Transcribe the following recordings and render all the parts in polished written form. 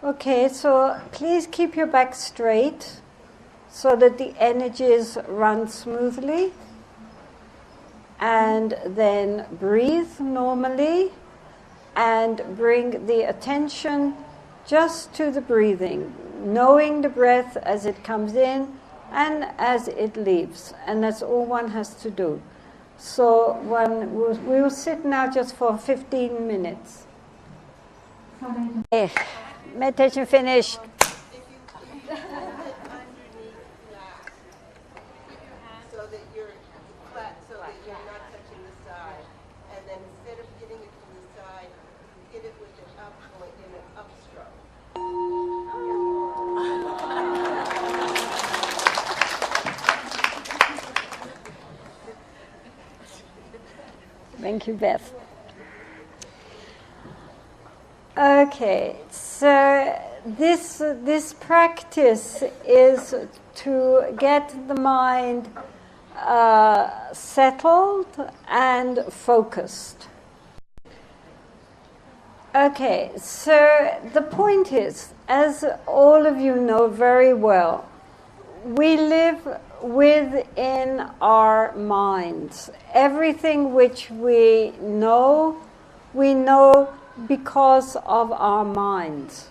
Okay, so please keep your back straight so that the energies run smoothly. And then breathe normally and bring the attention just to the breathing, knowing the breath as it comes in and as it leaves. And that's all one has to do. So we will sit now just for 15 minutes. Okay, meditation finished. Thank you, Beth. Okay, so this practice is to get the mind settled and focused. Okay, so the point is, as all of you know very well, we live within our minds. Everything which we know because of our minds.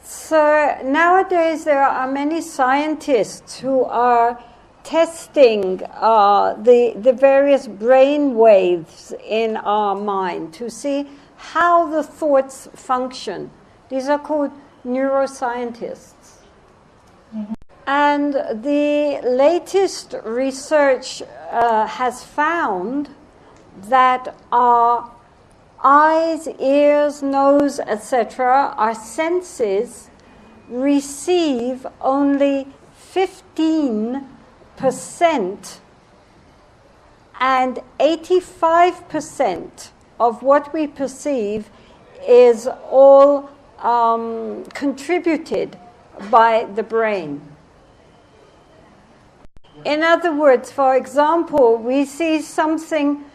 So nowadays there are many scientists who are testing the various brain waves in our mind to see how the thoughts function. These are called neuroscientists. And the latest research has found that our eyes, ears, nose, etc., our senses receive only 15% and 85% of what we perceive is all contributed by the brain. In other words, for example, we see something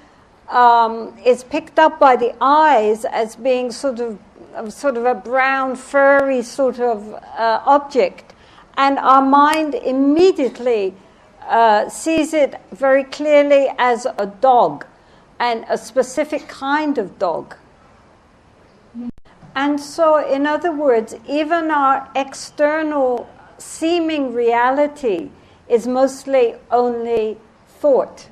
is picked up by the eyes as being sort of a brown, furry sort of object, and our mind immediately sees it very clearly as a dog, and a specific kind of dog. And so, in other words, even our external seeming reality is mostly only thought.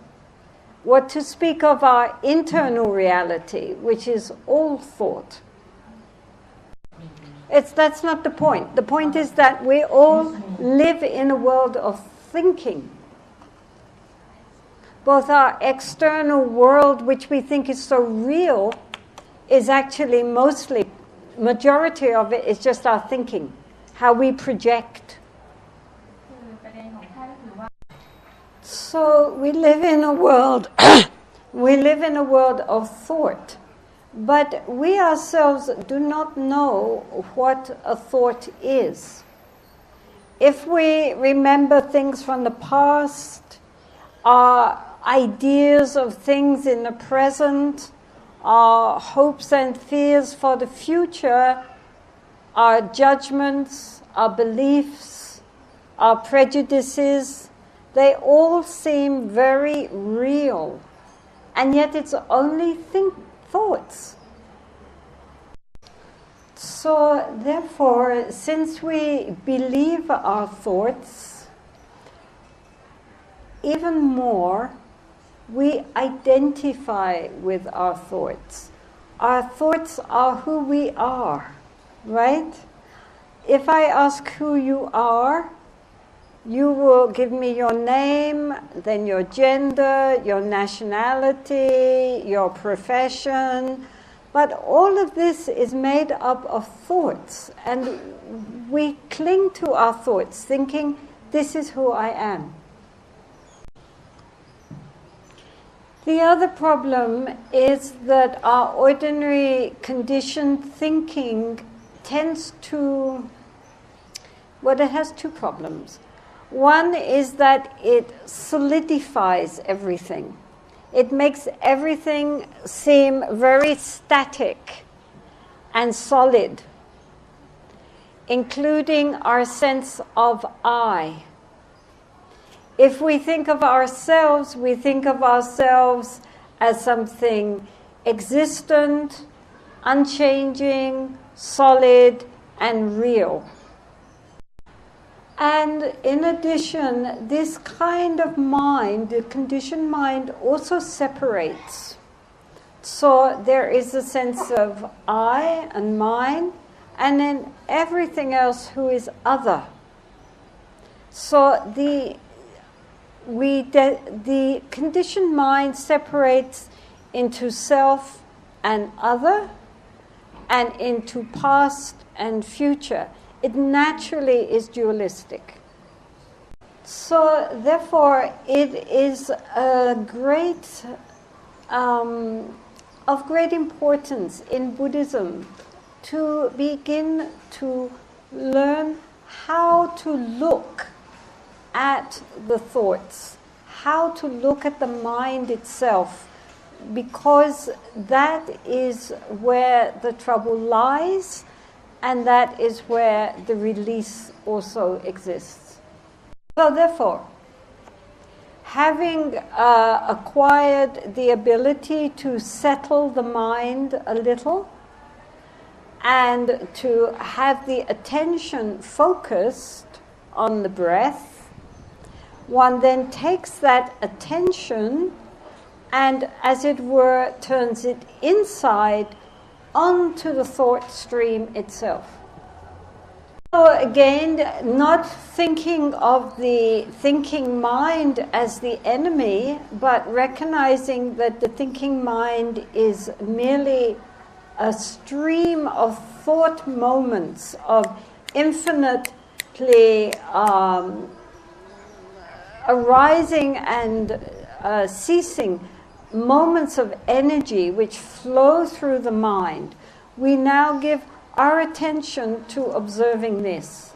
What to speak of our internal reality, which is all thought. That's not the point. The point is that we all live in a world of thinking. Both our external world, which we think is so real, is actually majority of it is just our thinking, how we project. So we live in a world of thought, but we ourselves do not know what a thought is. If we remember things from the past, our ideas of things in the present, our hopes and fears for the future, our judgments, our beliefs, our prejudices, they all seem very real, and yet it's only thoughts. So therefore, since we believe our thoughts, even more, we identify with our thoughts. Our thoughts are who we are, right? If I ask who you are, you will give me your name, then your gender, your nationality, your profession. But all of this is made up of thoughts. And we cling to our thoughts, thinking, this is who I am. The other problem is that our ordinary conditioned thinking tends to, well, it has two problems. One is that it solidifies everything. It makes everything seem very static and solid. including our sense of I. If we think of ourselves, we think of ourselves as something existent, unchanging, solid, and real. And in addition, this kind of mind, the conditioned mind, also separates. So there is a sense of I and mine, and then everything else who is other. So the conditioned mind separates into self and other, and into past and future. It naturally is dualistic. So therefore, it is of great importance in Buddhism to begin to learn how to look at the thoughts, how to look at the mind itself, because that is where the trouble lies, and that is where the release also exists. So therefore, having acquired the ability to settle the mind a little and to have the attention focused on the breath, one then takes that attention and, as it were, turns it inside onto the thought stream itself. So again, not thinking of the thinking mind as the enemy, but recognizing that the thinking mind is merely a stream of thought moments, of infinitely arising and ceasing moments of energy which flow through the mind. We now give our attention to observing this.